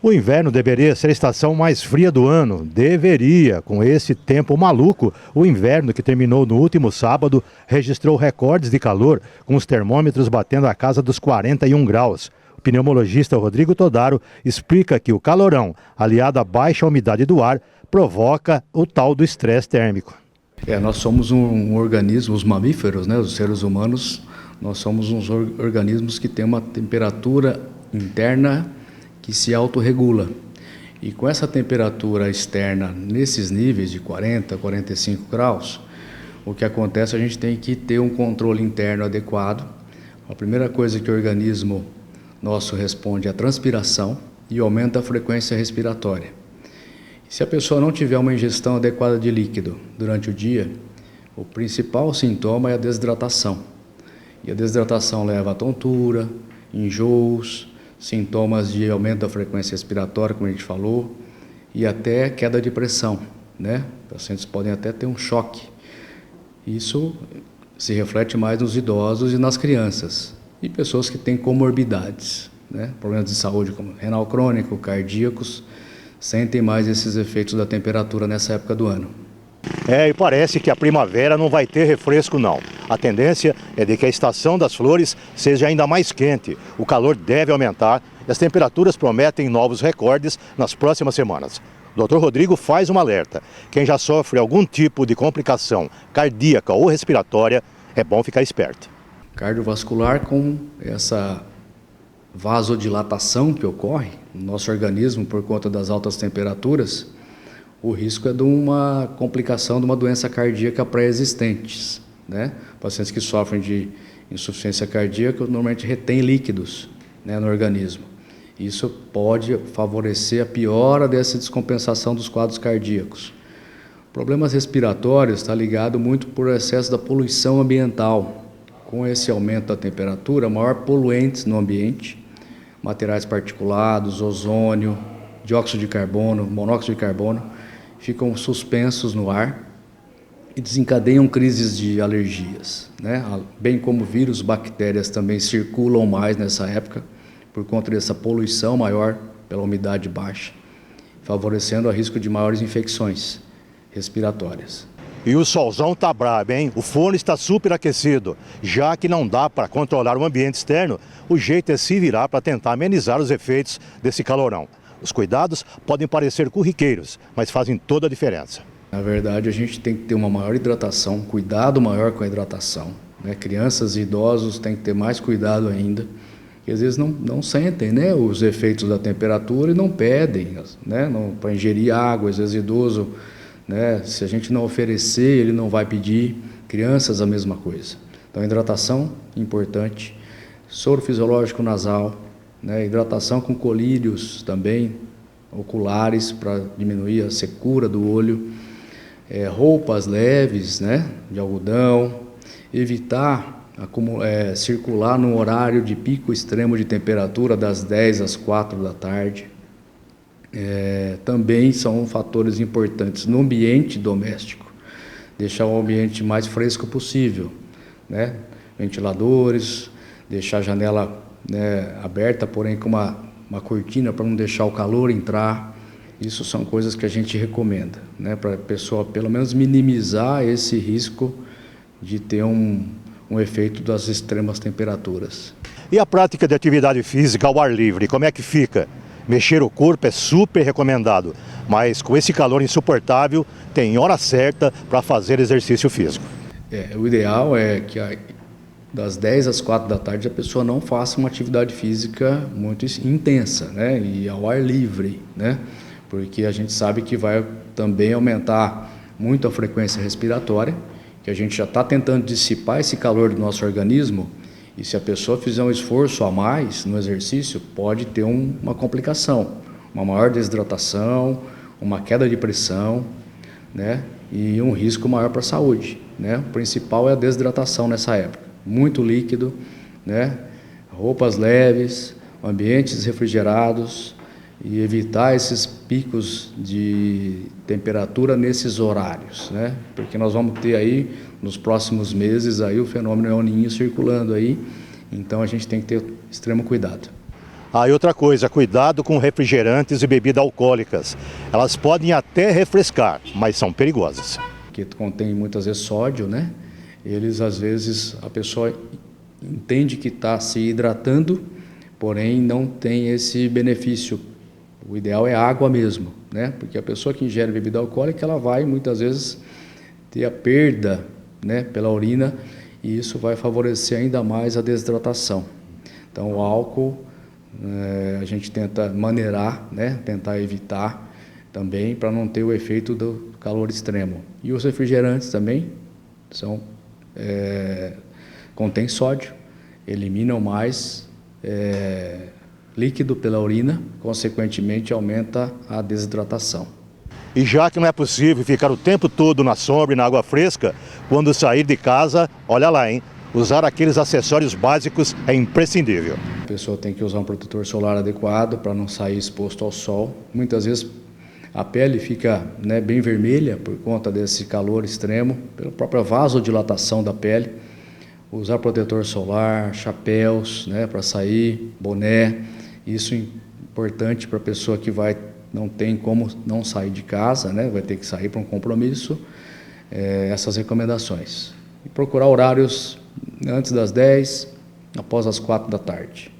O inverno deveria ser a estação mais fria do ano. Deveria. Com esse tempo maluco, o inverno que terminou no último sábado registrou recordes de calor, com os termômetros batendo a casa dos 41 graus. O pneumologista Rodrigo Todaro explica que o calorão, aliado à baixa umidade do ar, provoca o tal do estresse térmico. Nós somos um organismo, os mamíferos, né, os seres humanos, nós somos uns organismos que têm uma temperatura interna que se autorregula. E com essa temperatura externa nesses níveis de 40, 45 graus, o que acontece, a gente tem que ter um controle interno adequado. A primeira coisa que o organismo nosso responde é a transpiração e aumenta a frequência respiratória. Se a pessoa não tiver uma ingestão adequada de líquido durante o dia, o principal sintoma é a desidratação. E a desidratação leva a tontura, enjoos, sintomas de aumento da frequência respiratória, como a gente falou, e até queda de pressão, né? Pacientes podem até ter um choque. Isso se reflete mais nos idosos e nas crianças. E pessoas que têm comorbidades, né? Problemas de saúde como renal crônico, cardíacos, sentem mais esses efeitos da temperatura nessa época do ano. E parece que a primavera não vai ter refresco não. A tendência é de que a estação das flores seja ainda mais quente. O calor deve aumentar e as temperaturas prometem novos recordes nas próximas semanas. O Dr. Rodrigo faz um alerta. Quem já sofre algum tipo de complicação cardíaca ou respiratória, é bom ficar esperto. Cardiovascular, com essa vasodilatação que ocorre no nosso organismo por conta das altas temperaturas, o risco é de uma complicação de uma doença cardíaca pré-existentes, né? Pacientes que sofrem de insuficiência cardíaca normalmente retêm líquidos, né, no organismo. Isso pode favorecer a piora dessa descompensação dos quadros cardíacos. Problemas respiratórios está ligado muito por excesso da poluição ambiental. Com esse aumento da temperatura, maior poluentes no ambiente, materiais particulados, ozônio, dióxido de carbono, monóxido de carbono, ficam suspensos no ar e desencadeiam crises de alergias, né? Bem como vírus, bactérias também circulam mais nessa época por conta dessa poluição maior pela umidade baixa, favorecendo o risco de maiores infecções respiratórias. E o solzão tá brabo, hein? O forno está super aquecido. Já que não dá para controlar o ambiente externo, o jeito é se virar para tentar amenizar os efeitos desse calorão. Os cuidados podem parecer corriqueiros, mas fazem toda a diferença. Na verdade, a gente tem que ter uma maior hidratação, cuidado maior com a hidratação, né? Crianças e idosos têm que ter mais cuidado ainda, que às vezes não sentem, né, os efeitos da temperatura e não pedem, né, para ingerir água. Às vezes idoso, né, se a gente não oferecer, ele não vai pedir. Crianças, a mesma coisa. Então, hidratação, importante. Soro fisiológico nasal, né, hidratação com colírios também, oculares, para diminuir a secura do olho. Roupas leves, né, de algodão. Evitar circular no horário de pico extremo de temperatura, das 10 às 4 da tarde. Também são fatores importantes no ambiente doméstico. Deixar o ambiente mais fresco possível, né? Ventiladores, deixar a janela, né, aberta, porém com uma cortina para não deixar o calor entrar. Isso são coisas que a gente recomenda, né, para a pessoa pelo menos minimizar esse risco de ter um efeito das extremas temperaturas. E a prática de atividade física ao ar livre, como é que fica? Mexer o corpo é super recomendado, mas com esse calor insuportável, tem hora certa para fazer exercício físico. O ideal é que das 10 às 4 da tarde a pessoa não faça uma atividade física muito intensa, né? E ao ar livre, né? Porque a gente sabe que vai também aumentar muito a frequência respiratória, que a gente já está tentando dissipar esse calor do nosso organismo, e se a pessoa fizer um esforço a mais no exercício, pode ter uma complicação, uma maior desidratação, uma queda de pressão, né? E um risco maior para a saúde, né? O principal é a desidratação nessa época. Muito líquido, né? Roupas leves, ambientes refrigerados e evitar esses picos de temperatura nesses horários, né? Porque nós vamos ter aí, nos próximos meses, aí o fenômeno El Niño circulando aí, então a gente tem que ter extremo cuidado. Ah, e outra coisa, cuidado com refrigerantes e bebidas alcoólicas. Elas podem até refrescar, mas são perigosas. Que contém muitas vezes sódio, né? Eles, às vezes, a pessoa entende que está se hidratando, porém não tem esse benefício. O ideal é água mesmo, né? Porque a pessoa que ingere bebida alcoólica, ela vai muitas vezes ter a perda, né, pela urina, e isso vai favorecer ainda mais a desidratação. Então, o álcool, a gente tenta maneirar, né, tentar evitar também, para não ter o efeito do calor extremo. E os refrigerantes também contêm sódio, eliminam mais líquido pela urina, consequentemente aumenta a desidratação. E já que não é possível ficar o tempo todo na sombra e na água fresca, quando sair de casa, olha lá, hein? Usar aqueles acessórios básicos é imprescindível. A pessoa tem que usar um protetor solar adequado para não sair exposto ao sol. Muitas vezes a pele fica, né, bem vermelha por conta desse calor extremo, pela própria vasodilatação da pele. Usar protetor solar, chapéus, né, para sair, boné. Isso é importante para a pessoa que não tem como não sair de casa, né, vai ter que sair para um compromisso. Essas recomendações. E procurar horários antes das 10, após as 4 da tarde.